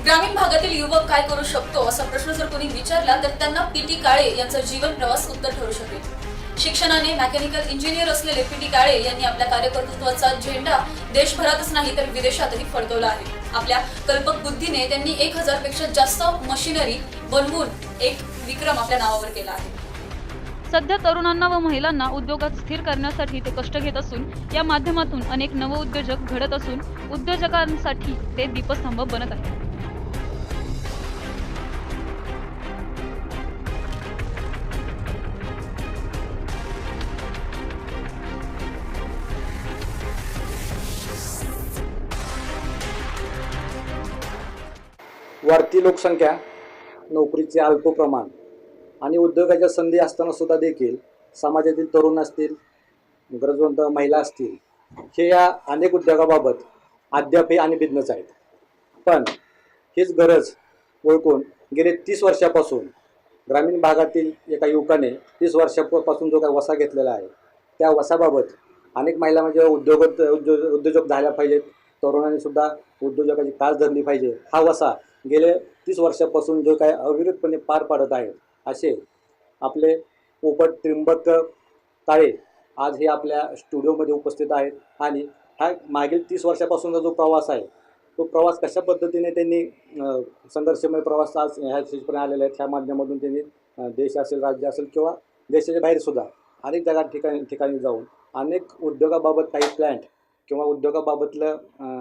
ग्रामीण भागातील युवक काय करू शकतो असा प्रश्न जर कोणी विचारला तर त्यांना पीटी काळे यांचा जीवन प्रवास उत्तर ठरू शकेल। शिक्षणाने मेकॅनिकल इंजिनियर असलेले पीटी काळे यांनी आपल्या कार्यकर्तृत्वाचा झेंडा देशभरातच नाही तर विदेशातही फडकवला आहे। आपल्या कल्पक बुद्धीने त्यांनी 1000 पेक्षा जास्त मशिनरी बनवून एक विक्रम आपल्या नावावर केला आहे। सध्या तरुणांना व महिलांना उद्योगात स्थिर करण्यासाठी ते कष्ट घेत असून या माध्यमातून अनेक नवउद्योजक घडत असून उद्योजकांसाठी ते दीपस्तंभ बनत आहेत। वाढती लोकसंख्या, नोकरीचे अल्प प्रमाण आणि उद्योगाच्या संधी असताना सुद्धा देखील समाजातील तरुण असतील, गरजवंत महिला असतील, हे या अनेक उद्योगाबाबत अद्यापही अनभिज्ञच आहेत। पण हीच गरज ओळखून गेले 30 वर्षापासून ग्रामीण भागातील एका युवकाने 30 वर्षापासून जो काही वसा घेतलेला आहे त्या वसाबाबत अनेक महिला म्हणजे उद्योजक झाल्या पाहिजेत, तरुणांनी सुद्धा उद्योजकाची कास धरली पाहिजे, हा वसा गेले 30 वर्षापासून जो काय अविरतपणे पार पाडत आहेत असे आपले पोपट त्रिंबक काळे आज हे आपल्या स्टुडिओमध्ये उपस्थित आहेत। आणि हा मागील 30 वर्षापासूनचा जो प्रवास आहे तो प्रवास कशा पद्धतीने त्यांनी संघर्षमय प्रवास आज ह्या स्टेजपर्यंत आलेला आहे, त्या माध्यमातून त्यांनी देश असेल, राज्य असेल किंवा देशाच्या बाहेरसुद्धा अनेक ठिकाणी जाऊन अनेक उद्योगाबाबत काही प्लॅन्ट किंवा उद्योगाबाबतलं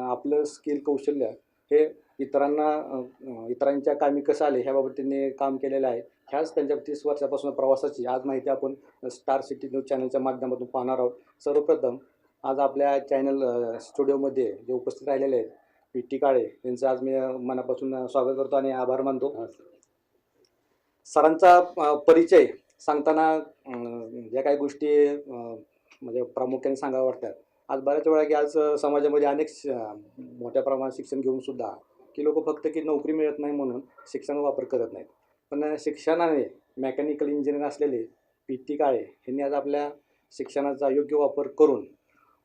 आपलं स्किल कौशल्य हे इतरांच्या कामी कसं आले ह्याबाबत त्यांनी काम केलेलं आहे। ह्याच त्यांच्या 30 वर्षापासून प्रवासाची आज माहिती आपण स्टार सिटी न्यूज चॅनलच्या माध्यमातून पाहणार आहोत। सर्वप्रथम आज आपल्या चॅनल स्टुडिओमध्ये जे उपस्थित राहिलेले आहेत पीटी काळे यांचं आज मी मनापासून स्वागत करतो आणि आभार मानतो। सरांचा परिचय सांगताना ज्या काही गोष्टी म्हणजे प्रामुख्याने सांगाव्या वाटतात, आज बऱ्याच वेळा की आज समाजामध्ये अनेक मोठ्या प्रमाणात शिक्षण घेऊन सुद्धा की लोक फक्त की नोकरी मिळत नाही म्हणून शिक्षणाचा वापर करत नाहीत, पण शिक्षणाने मेकॅनिकल इंजिनियर असलेले पीटी काळे यांनी आज आपल्या शिक्षणाचा योग्य वापर करून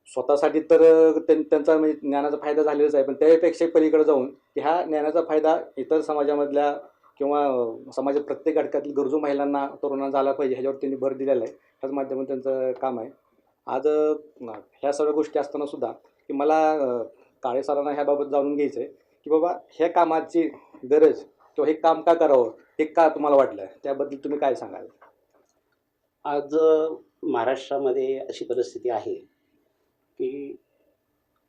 स्वतःसाठी तर त्यांचा म्हणजे ज्ञानाचा फायदा झालेलाच आहे, पण त्यापेक्षा पलीकडे जाऊन की ह्या ज्ञानाचा फायदा इतर समाजामधल्या किंवा समाजात प्रत्येक घटकातील गरजू महिलांना, तरुणांना झाला पाहिजे ह्याच्यावर त्यांनी भर दिलेला आहे। ह्याच माध्यमातून त्यांचं काम आहे। आज ह्या सगळ्या गोष्टी असताना सुद्धा की मला काळे सरांना ह्याबाबत जाणून घ्यायचं आहे की बाबा ह्या कामाची गरज किंवा हे काम का करावं, हे का तुम्हाला वाटलं, त्याबद्दल तुम्ही काय सांगाल? आज महाराष्ट्रामध्ये अशी परिस्थिती आहे की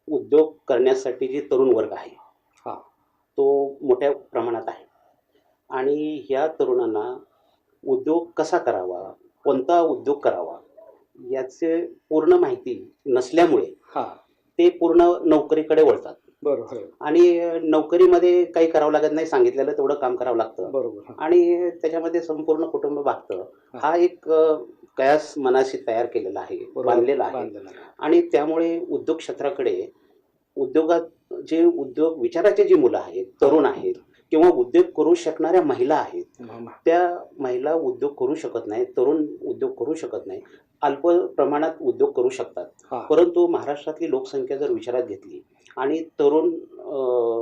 उद्योग करण्यासाठी जे तरुण वर्ग आहे तो मोठ्या प्रमाणात आहे आणि ह्या तरुणांना उद्योग कसा करावा, कोणता उद्योग करावा याचे पूर्ण माहिती नसल्यामुळे ते पूर्ण नोकरीकडे वळतात। बरोबर। आणि नोकरीमध्ये काही करावं लागत नाही, सांगितलेलं तेवढं काम करावं लागतं। बरोबर। आणि त्याच्यामध्ये संपूर्ण कुटुंब भागतं। हा एक कयास मनाशी तयार केलेला आहे, बांधलेला आहे। आणि त्यामुळे उद्योग क्षेत्राकडे उद्योगात जे उद्योग विचाराचे जी मुलं आहेत, तरुण आहेत किंवा उद्योग करू शकणाऱ्या महिला आहेत, त्या महिला उद्योग करू शकत नाही, तरुण उद्योग करू शकत नाही, अल्प प्रमाणात उद्योग करू शकतात। परंतु महाराष्ट्रातली लोकसंख्या जर विचारात घेतली आणि तरुण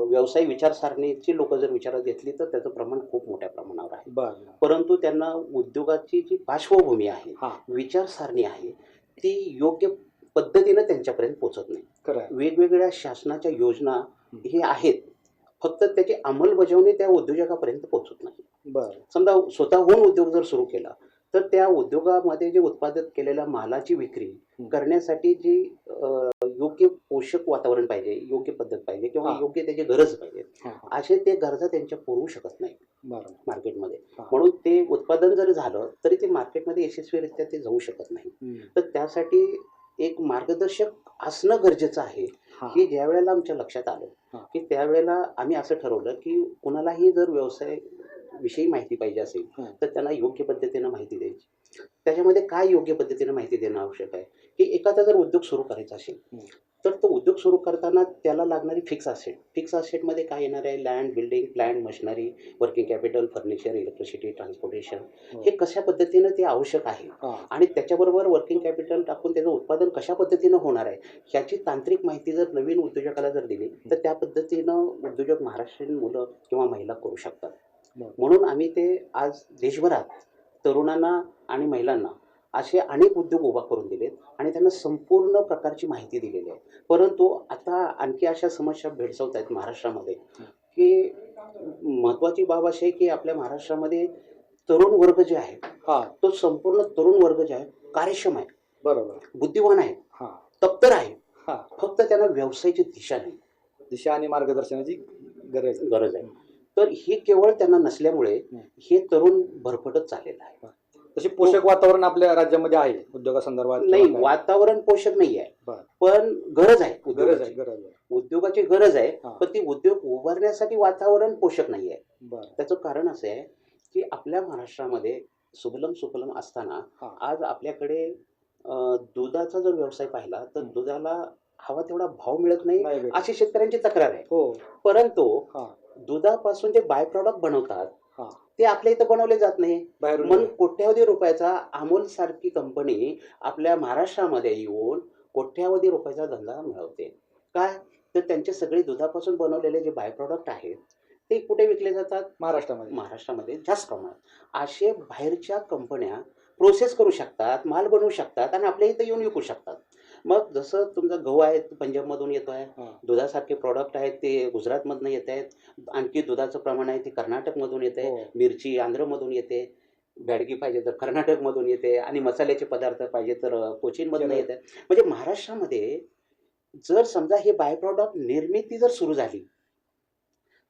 व्यवसाय विचारसरणीची लोक जर विचारात घेतली तर त्याचं प्रमाण खूप मोठ्या प्रमाणावर आहे। परंतु त्यांना उद्योगाची जी पार्श्वभूमी आहे, विचारसरणी आहे, ती योग्य पद्धतीने त्यांच्यापर्यंत पोहोचत नाही। वेगवेगळ्या शासनाच्या योजना हे आहेत, फक्त त्याची अंमलबजावणी त्या उद्योजकापर्यंत पोहोचत नाही। समजा स्वतःहून उद्योग जर सुरू केला तर त्या उद्योगामध्ये जे उत्पादित केलेल्या मालाची विक्री करण्यासाठी जी योग्य पोषक वातावरण पाहिजे, योग्य पद्धत पाहिजे किंवा योग्य त्याची गरज पाहिजे, असे ते गरजा त्यांच्या पुरवू शकत नाही मार्केटमध्ये। म्हणून ते उत्पादन जर झालं तरी ते मार्केटमध्ये यशस्वीरित्या ते जाऊ शकत नाही। तर त्यासाठी एक मार्गदर्शक असणं गरजेचं आहे की ज्या वेळेला आमच्या लक्षात आलं की त्यावेळेला आम्ही असं ठरवलं की कुणालाही जर व्यवसाय विषयी माहिती पाहिजे असेल तर त्यांना योग्य पद्धतीनं माहिती द्यायची। त्याच्यामध्ये काय योग्य पद्धतीनं माहिती देणं आवश्यक आहे की एखादा जर उद्योग सुरू करायचा असेल तर तो उद्योग सुरू करताना त्याला लागणारी फिक्स असेटमध्ये काय येणार आहे, land, building, plant, machinery, working capital, furniture, electricity, transportation, हे कशा पद्धतीनं ते आवश्यक आहे आणि त्याच्याबरोबर वर्किंग कॅपिटल टाकून त्याचं उत्पादन कशा पद्धतीनं होणार आहे ह्याची तांत्रिक माहिती जर नवीन उद्योजकाला जर दिली तर त्या पद्धतीनं उद्योजक महाराष्ट्रीयन मुलं किंवा महिला करू शकतात. म्हणून आम्ही ते आज देशभरात तरुणांना आणि महिलांना असे अनेक उद्योग उभा करून दिलेत आणि त्यांना संपूर्ण प्रकारची माहिती दिलेली आहे. परंतु आता आणखी अशा समस्या भेडसावत आहेत महाराष्ट्रामध्ये की महत्त्वाची बाब अशी आहे की आपल्या महाराष्ट्रामध्ये तरुण वर्ग जे आहे तो संपूर्ण तरुण वर्ग जे आहे कार्यक्षम आहे, बरोबर, बुद्धिवान आहे, तप्तर आहे, फक्त त्यांना व्यवसायाची दिशा आणि मार्गदर्शनाची गरज आहे. तर ही केवळ त्यांना नसल्यामुळे हे तरुण भरभटत चाललेलं आहे. तशी पोषक वातावरण आपल्या राज्यामध्ये आहे उद्योगासंदर्भात? नाही, वातावरण पोषक नाही आहे, पण गरज आहे, उद्योगाची गरज आहे, पण ती उद्योग उभारण्यासाठी वातावरण पोषक नाही आहे. त्याचं कारण असं आहे की आपल्या महाराष्ट्रामध्ये सुफलम सुफलम असताना आज आपल्याकडे दुधाचा जर व्यवसाय पाहिला तर दुधाला हवा तेवढा भाव मिळत नाही अशी शेतकऱ्यांची तक्रार आहे. परंतु दुधापासून जे बाय प्रॉडक्ट बनवतात ते आपल्या इथं बनवले जात नाही. म्हणून कोट्यावधी रुपयाचा अमूल सारखी कंपनी आपल्या महाराष्ट्रामध्ये येऊन कोट्यावधी रुपयाचा धंदा मिळवते. काय तर त्यांचे सगळे दुधापासून बनवलेले जे बाय प्रॉडक्ट आहेत ते कुठे विकले जातात? महाराष्ट्रामध्ये जास्त प्रमाणात. असे बाहेरच्या कंपन्या प्रोसेस करू शकतात, माल बनवू शकतात आणि आपल्या इथं येऊन विकू शकतात. मग जसं तुमचा गहू आहे पंजाबमधून येतो आहे, दुधासारखे प्रॉडक्ट आहेत ते गुजरातमधून येत आहेत, आणखी दुधाचं प्रमाण आहे ते कर्नाटकमधून येत आहे, मिरची आंध्रमधून येते, बॅडगी पाहिजे तर कर्नाटकमधून येते आणि मसाल्याचे पदार्थ पाहिजे तर कोचीनमधून येत आहे. म्हणजे महाराष्ट्रामध्ये जर समजा हे बाय प्रॉडक्ट निर्मिती जर सुरू झाली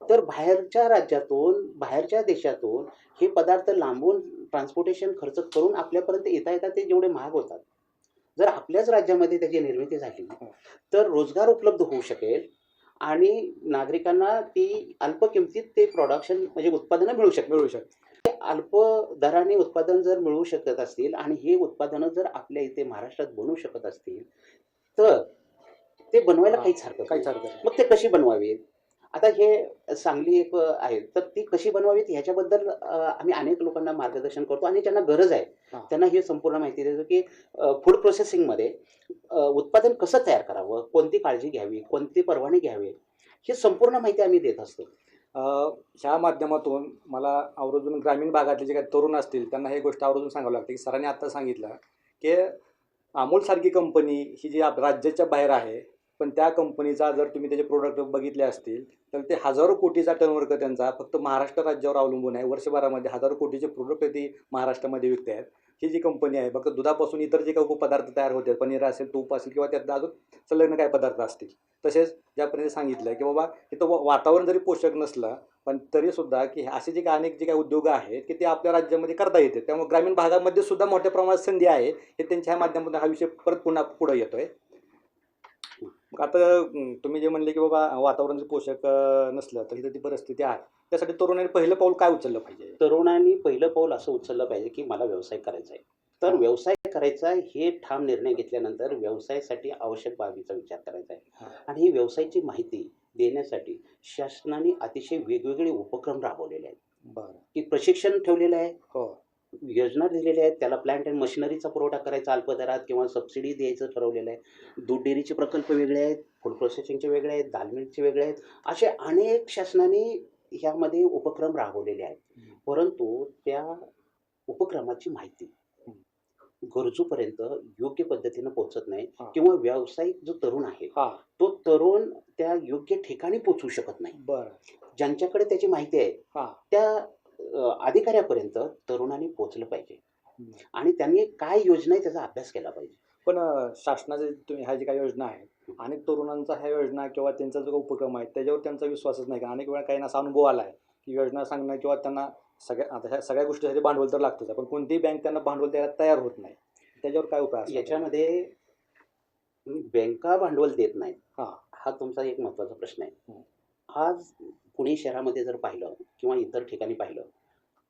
तर बाहेरच्या राज्यातून बाहेरच्या देशातून हे पदार्थ लांबून ट्रान्सपोर्टेशन खर्च करून आपल्यापर्यंत येता ते जेवढे महाग होतात, जर आपल्याच राज्यामध्ये त्याची निर्मिती झाली तर रोजगार उपलब्ध होऊ शकेल आणि नागरिकांना ती अल्प किमतीत ते प्रोडक्शन म्हणजे उत्पादनं मिळू शकते. अल्प दराने उत्पादन जर मिळू शकत असतील आणि हे उत्पादनं जर आपल्या इथे महाराष्ट्रात बनवू शकत असतील तर ते बनवायला काहीच हरकत नाही. मग ते कशी बनवावी? आता हे सांगली एक आहे तर ती कशी बनवावीत ह्याच्याबद्दल आम्ही अनेक लोकांना मार्गदर्शन करतो आणि ज्यांना गरज आहे त्यांना ही संपूर्ण माहिती देतो की फूड प्रोसेसिंगमध्ये उत्पादन कसं तयार करावं, कोणती काळजी घ्यावी, कोणती परवाने घ्यावे, ही संपूर्ण माहिती आम्ही देत असतो. ह्या माध्यमातून मला आवर्जून ग्रामीण भागातले जे काही तरुण असतील त्यांना हे गोष्ट आवर्जून सांगावं लागते की सरांनी आता सांगितलं की अमूलसारखी कंपनी ही जी राज्याच्या बाहेर आहे, पण त्या कंपनीचा जर तुम्ही त्याचे प्रोडक्ट बघितले असतील तर ते हजारो कोटीचा टर्नओव्हर त्यांचा फक्त महाराष्ट्र राज्यावर अवलंबून आहे. वर्षभरामध्ये हजारो कोटीचे प्रोडक्ट ती महाराष्ट्रामध्ये विकत आहेत. ही जी कंपनी आहे फक्त दुधापासून इतर जे काही पदार्थ तयार होतात, पनीर असेल, तूप असेल किंवा त्यात अजून संलग्न काही पदार्थ असतील. तसेच ज्यापर्यंत सांगितलं की बाबा इथं वातावरण जरी पोषक नसलं पण तरीसुद्धा की असे जे काही अनेक जे काही उद्योग आहेत की ते आपल्या राज्यामध्ये करता येते. त्यामुळे ग्रामीण भागामध्ये सुद्धा मोठ्या प्रमाणात संधी आहे. हे त्यांच्या माध्यमातून हा विषय परत पुढे येतोय. आता तुम्ही जे म्हणले की बाबा वातावरण जर पोषक नसलं तर इथं ती परिस्थिती आहे, त्यासाठी तरुणांनी पहिलं पाऊल काय उचललं पाहिजे? तरुणांनी पहिलं पाऊल असं उचललं पाहिजे की मला व्यवसाय करायचा आहे. तर व्यवसाय करायचा हे ठाम निर्णय घेतल्यानंतर व्यवसायासाठी आवश्यक बाबीचा विचार करायचा आहे आणि ही व्यवसायाची माहिती देण्यासाठी शासनाने अतिशय वेगवेगळे उपक्रम राबवलेले आहेत. की प्रशिक्षण ठेवलेलं आहे, योजना दिलेल्या आहेत, त्याला प्लांट अँड मशिनरीचा पुरवठा करायचा अल्प दरात किंवा सबसिडी द्यायचं ठरवलेलं आहे. दूध डेअरीचे प्रकल्प वेगळे आहेत, फूड प्रोसेसिंगचे वेगळे आहेत, दाल मिलचे वेगळे आहेत. असे अनेक शासनाने ह्यामध्ये उपक्रम राबवलेले आहेत. परंतु त्या उपक्रमाची माहिती गरजूपर्यंत योग्य पद्धतीनं पोहोचत नाही किंवा व्यावसायिक जो तरुण आहे तो तरुण त्या योग्य ठिकाणी पोहोचू शकत नाही. ज्यांच्याकडे त्याची माहिती आहे त्या अधिकाऱ्यापर्यंत तरुणांनी पोहोचलं पाहिजे आणि त्यांनी काय योजना आहे त्याचा अभ्यास केला पाहिजे. पण शासनाचे तुम्ही ह्या जी काही योजना आहेत अनेक तरुणांचा ह्या योजना किंवा त्यांचा जो उपक्रम आहे त्याच्यावर त्यांचा विश्वासच नाही. का अनेक वेळा काही असा अनुभव आला आहे की योजना सांगणं किंवा त्यांना आता ह्या सगळ्या गोष्टीसाठी भांडवल तर लागतंच, पण कोणतीही बँक त्यांना भांडवल द्यायला तयार होत नाही. त्याच्यावर काय उपाय? याच्यामध्ये बँका भांडवल देत नाहीत हा तुमचा एक महत्त्वाचा प्रश्न आहे. आज पुणे शहरामध्ये जर पाहिलं किंवा इतर ठिकाणी पाहिलं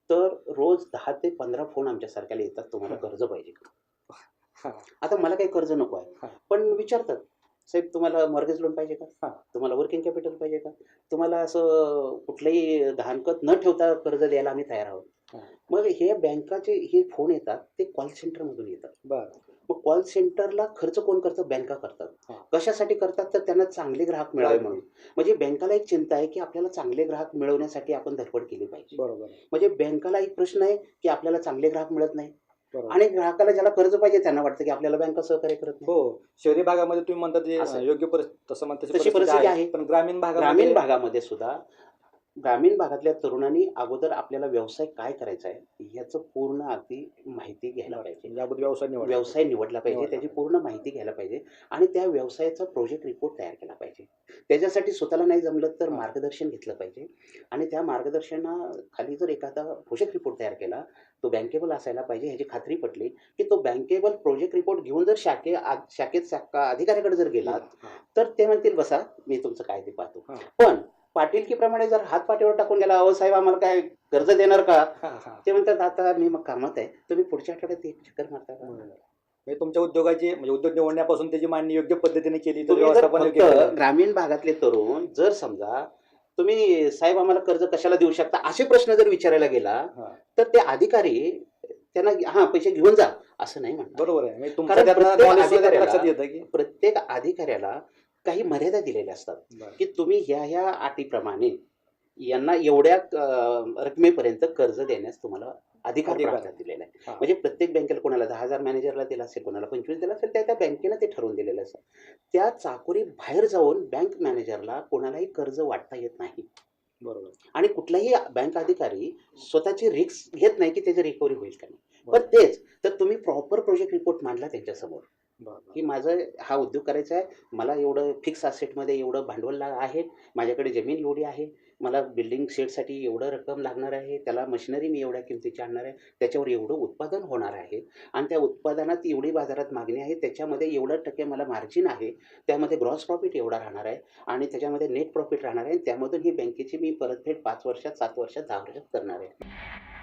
तर रोज 10 ते 15 फोन आमच्यासारख्याला येतात, तुम्हाला कर्ज पाहिजे का? आता मला काही कर्ज नको आहे पण विचारतात साहेब तुम्हाला मॉर्गेज लोन पाहिजे का? हां. तुम्हाला वर्किंग कॅपिटल पाहिजे का? तुम्हाला असं कुठलंही धानकत न ठेवता कर्ज द्यायला आम्ही तयार आहोत. हां. मग हे बँकाचे हे फोन येतात ते कॉल सेंटरमधून येतात. बरं. मग कॉल सेंटरला खर्च कोण करतं? बँका करतात. हां. कशासाठी करतात? तर त्यांना चांगले ग्राहक मिळावे म्हणून. म्हणजे बँकाला एक चिंता आहे की आपल्याला चांगले ग्राहक मिळवण्यासाठी आपण धडपड केली पाहिजे. बरोबर आहे. म्हणजे बँकाला एक प्रश्न आहे की आपल्याला चांगले ग्राहक मिळत नाही बरोबर. आणि ग्राहकाला ज्याला कर्ज पाहिजे त्यांना वाटतं की आपल्याला बँका सहकार्य करत नाही. हो, शहरी भागामध्ये तुम्ही म्हणता ते असं. योग्य परिस्थिती तसं म्हणता तशी परिस्थिती आहे. पण ग्रामीण ग्रामीण भागामध्ये सुद्धा ग्रामीण भागातल्या तरुणांनी अगोदर आपल्याला व्यवसाय काय करायचा आहे याचं पूर्ण अगदी माहिती घ्यायला पाहिजे. याबद्दल व्यवसाय निवडला पाहिजे, निवडला त्याची पूर्ण माहिती घ्यायला पाहिजे आणि त्या व्यवसायाचा प्रोजेक्ट रिपोर्ट तयार केला पाहिजे. त्याच्यासाठी स्वतःला नाही जमलं तर मार्गदर्शन घेतलं पाहिजे आणि त्या मार्गदर्शनाखाली जर एखादा प्रोजेक्ट रिपोर्ट तयार केला तो बँकेबल असायला पाहिजे. ह्याची खात्री पटली की तो बँकेबल प्रोजेक्ट रिपोर्ट घेऊन जर शाखेत अधिकाऱ्याकडे जर गेलात तर ते म्हणतील बसा मी तुमचं काय ते पाहतो. पण पाटीलकीप्रमाणे जर हात पाठीवर टाकून गेला, अहो साहेब आम्हाला काय कर्ज देणार का? ते म्हणतात आता मी मग कामात आहे, तुम्ही पुढच्या आठवड्यात एक चक्कर मारता का? म्हणजे तुमच्या उद्योगाची म्हणजे उद्योग निवडण्यापासून त्याची मांडणी योग्य पद्धतीने केली तर तुम्ही जर व्यवस्थापन योग्य फक्त केलं. ग्रामीण भागातले तरुण जर समजा तुम्ही साहेब आम्हाला कर्ज कशाला देऊ शकता असे प्रश्न जर विचारायला गेला हां. तर ते अधिकारी त्यांना पैसे घेऊन जा असं नाही म्हणतात. बरोबर आहे. म्हणजे तुमचं कारण त्यातनं प्रत्येक knowledge सुद्धा अधिकाऱ्याला- लक्षात येतं की प्रत्येक अधिकाऱ्याला काही मर्यादा दिलेल्या असतात बरं. की तुम्ही ह्या अटीप्रमाणे यांना एवढ्या रकमेपर्यंत कर्ज देण्यास तुम्हाला अधिकार प्राप्त दिलेला आहे. हां. म्हणजे प्रत्येक बँकेला कोणाला 10,000 मॅनेजरला दिला असेल, कोणाला 25 दिला असेल, त्या बँकेनं ते ठरवून दिलेलं असतं. त्या चाकोरी बाहेर जाऊन बँक मॅनेजरला कोणालाही कर्ज वाटता येत नाही बरोबर. आणि कुठलाही बँक अधिकारी स्वतःची रिस्क घेत नाही की त्याची रिकव्हरी होईल का नाही. बरोबर. पण तेच तर तुम्ही प्रॉपर प्रोजेक्ट रिपोर्ट मांडला त्यांच्यासमोर बरोबर. की माझं हा उद्योग करायचा आहे, मला एवढं फिक्स असेटमध्ये एवढं भांडवल आहे, माझ्याकडे जमीन एवढी आहे, मला बिल्डिंग शेडसाठी एवढं रक्कम लागणार आहे, त्याला मशिनरी मी एवढ्या किमतीची आणणार आहे, त्याच्यावर एवढं उत्पादन होणार आहे आणि त्या उत्पादनात एवढी बाजारात मागणी आहे, त्याच्यामध्ये एवढं टक्के मला मार्जिन आहे, त्यामध्ये ग्रॉस प्रॉफिट एवढा राहणार आहे आणि त्याच्यामध्ये नेट प्रॉफिट राहणार आहे, त्यामधून ही बँकेची मी परतफेड 5 वर्षात, 7 वर्षात, 10 वर्षात करणार आहे.